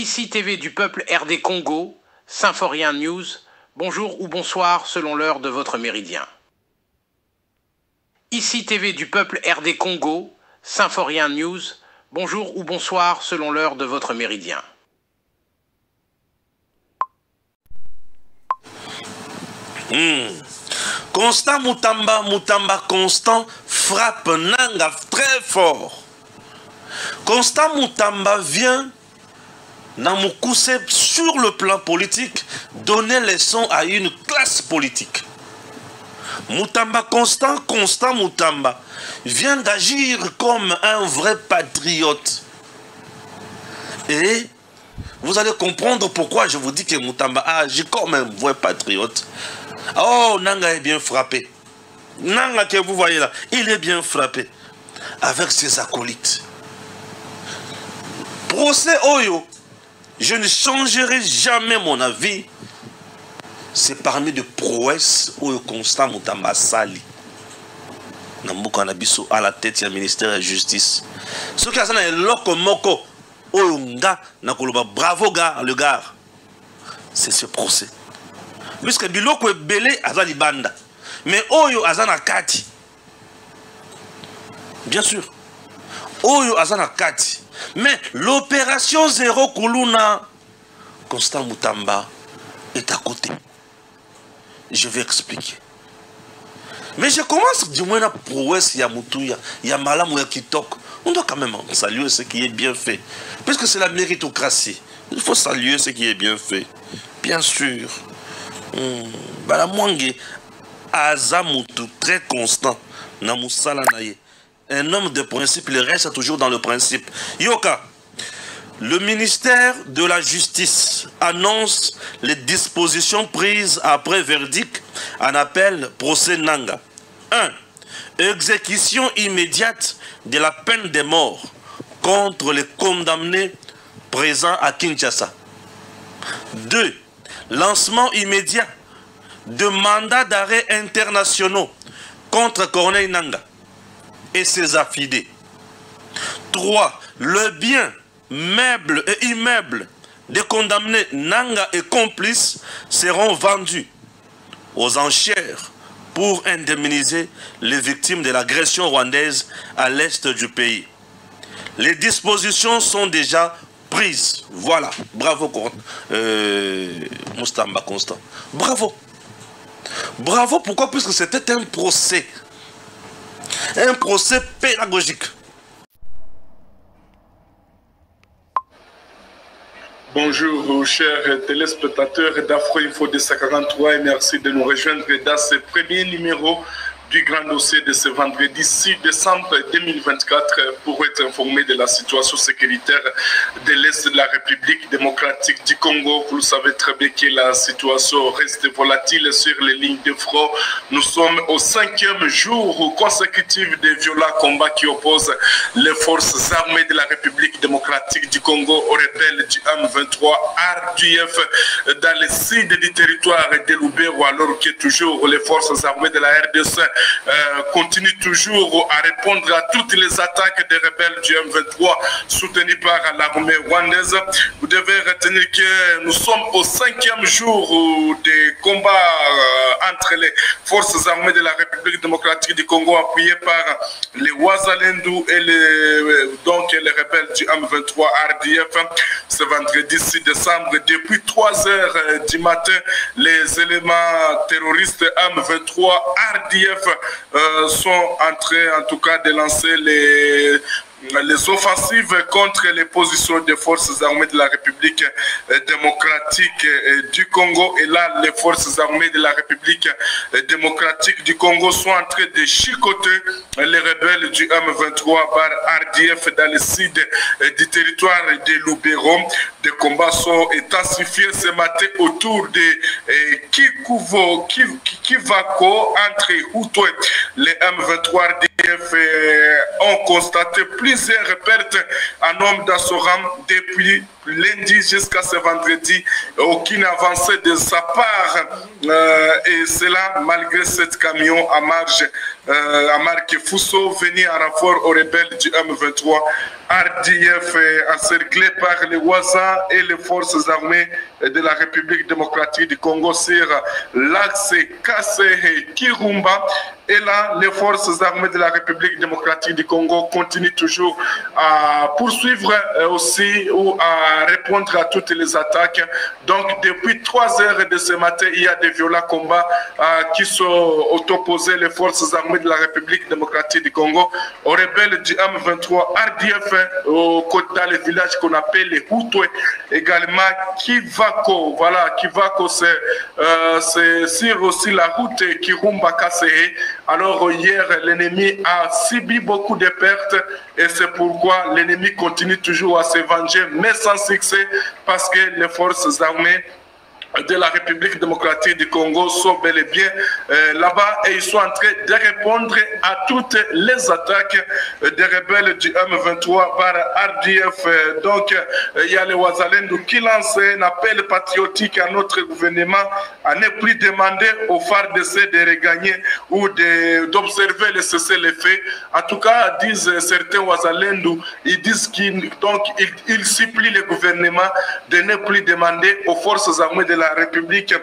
Ici TV du peuple RD Congo, Symphorien News, bonjour ou bonsoir selon l'heure de votre méridien. Ici TV du peuple RD Congo, Symphorien News, bonjour ou bonsoir selon l'heure de votre méridien. Constant Mutamba Constant frappe Nanga très fort. Constant Mutamba vient Namukuse sur le plan politique donner leçon à une classe politique. Mutamba Constant Mutamba vient d'agir comme un vrai patriote. Et vous allez comprendre pourquoi je vous dis que Mutamba a agi comme un vrai patriote. Oh, Nanga est bien frappé. Nanga que vous voyez là, il est bien frappé. Avec ses acolytes. Procès Oyo, je ne changerai jamais mon avis. C'est parmi de prouesses Oyo Constant Mutamba Sali. Nambuka Nabiso à la tête du ministère de la Justice. Ce qui a ça est loko moko. Oyo nga nakoloba bravo gars le gars. C'est ce procès. Puisque biloko est belé aza libanda. Mais Oyo azana kati. Bien sûr. Oyo azana kati. Mais l'opération Zéro Kuluna, Constant Mutamba est à côté. Je vais expliquer. Mais je commence du moins à prouesse Yamutouya, Yamalam ou Yakitok. On doit quand même saluer ce qui est bien fait. Puisque c'est la méritocratie. Il faut saluer ce qui est bien fait. Bien sûr. Balamwange Azamutu, très constant. Namusala Naye. Un homme de principe, il reste toujours dans le principe. Yoka, le ministère de la Justice annonce les dispositions prises après verdict en appel procès Nanga. 1. Exécution immédiate de la peine de mort contre les condamnés présents à Kinshasa. 2. Lancement immédiat de mandats d'arrêt internationaux contre Corneille Nanga et ses affidés. 3. Le bien, meubles et immeubles des condamnés Nanga et complices seront vendus aux enchères pour indemniser les victimes de l'agression rwandaise à l'est du pays. Les dispositions sont déjà prises. Voilà. Bravo, Mutamba Constant. Bravo. Bravo, pourquoi? Puisque c'était un procès. Un procès pédagogique. Bonjour chers téléspectateurs d'Afro-Info 243 et merci de nous rejoindre dans ce premier numéro du grand dossier de ce vendredi 6 décembre 2024 pour être informé de la situation sécuritaire de l'Est de la République démocratique du Congo. Vous le savez très bien que la situation reste volatile sur les lignes de front. Nous sommes au 5e jour consécutif des violents combats qui opposent les forces armées de la République démocratique du Congo aux rebelles du M23 RDF dans le sud du territoire de Lubero, alors que toujours les forces armées de la RDC continue toujours à répondre à toutes les attaques des rebelles du M23 soutenus par l'armée rwandaise. Vous devez retenir que nous sommes au 5e jour des combats entre les forces armées de la République démocratique du Congo appuyées par les Ouazalendou et les rebelles du M23 RDF. Ce vendredi 6 décembre, depuis 3 heures du matin, les éléments terroristes M23 RDF sont en train en tout cas de lancer les offensives contre les positions des forces armées de la République démocratique du Congo. Et là, les forces armées de la République démocratique du Congo sont en train de chicoter les rebelles du M23 RDF dans le sud du territoire de Lubero. Des combats sont intensifiés ce matin autour de Kivako entre Hutu. Les M23 RDF ont constaté plusieurs pertes en hommes dans ce rang depuis lundi jusqu'à ce vendredi, aucune avancée de sa part. Et cela malgré cette camion à marque Fuso venu en renfort aux rebelles du M23. RDF encerclé par les Waza et les forces armées de la République démocratique du Congo sur l'axe Kasehe-Kirumba. Et là, les forces armées de la République démocratique du Congo continuent toujours à poursuivre aussi ou à répondre à toutes les attaques. Donc, depuis 3 heures de ce matin, il y a des violents combats qui sont opposés les forces armées de la République démocratique du Congo aux rebelles du M23 RDF dans les villages qu'on appelle les Hutu, également Kivako. Voilà, Kivako, c'est sur aussi la route Kirumba Kasehe. Alors hier, l'ennemi a subi beaucoup de pertes et c'est pourquoi l'ennemi continue toujours à se venger, mais sans succès, parce que les forces armées de la République démocratique du Congo sont bel et bien là-bas et ils sont en train de répondre à toutes les attaques des rebelles du M23 par RDF. Donc, il y a les Ouazalendou qui lancent un appel patriotique à notre gouvernement à ne plus demander aux FARDC de regagner ou d'observer le cessez-le-feu. En tout cas, disent certains Ouazalendou, ils disent qu'ils supplient le gouvernement de ne plus demander aux forces armées de la République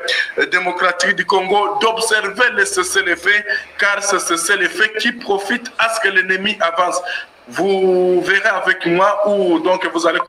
démocratique du Congo d'observer le cessez-le-feu, car c'est ce cessez-le-feu qui profite à ce que l'ennemi avance. Vous verrez avec moi où donc vous allez...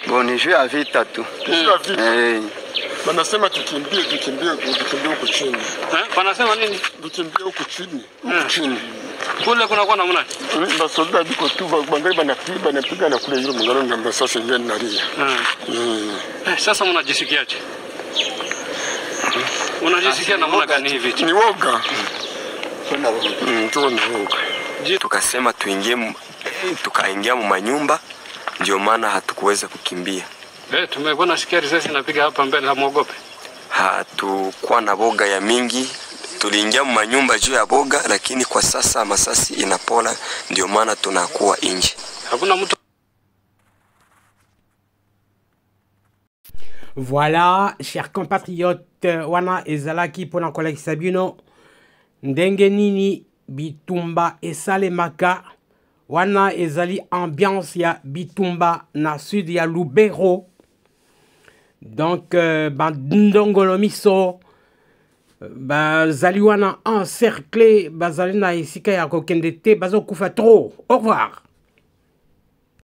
Bon, ni juu ya vita tu. Wanasema tukimbie huko chini. Wanasema nini? Tukimbie huko chini. Kule kuna kwa namna. Basoda biko tu bangai banapiga na kule yule mngalo ngamba sasa ngeni nalia. Sasa mnajisikiaje? Unajisikia namna gani hivi? Ni woga. Tuna woga. Tukasema tukaingia mu manyumba, ndio maana hatukuweza kukimbia. Tumekuwa nasikia risasi inapiga hapa mbele, hamuogope? Hatukuwa na boga ya mingi, tuliingia mu manyumba juu ya boga, lakini kwa sasa masasi inapola, ndio maana tunakuwa nje. Hakuna mtu. Voilà, chers compatriotes, wana ezalaki pona kolaki sabino ndenge nini bitumba esalemaka wana ezali ambiance ya bitumba na sud ya Lubero. Donc bandongolo miso bazali wana encerclé bazali na esika ya kokende te bazokufa trop. Au revoir.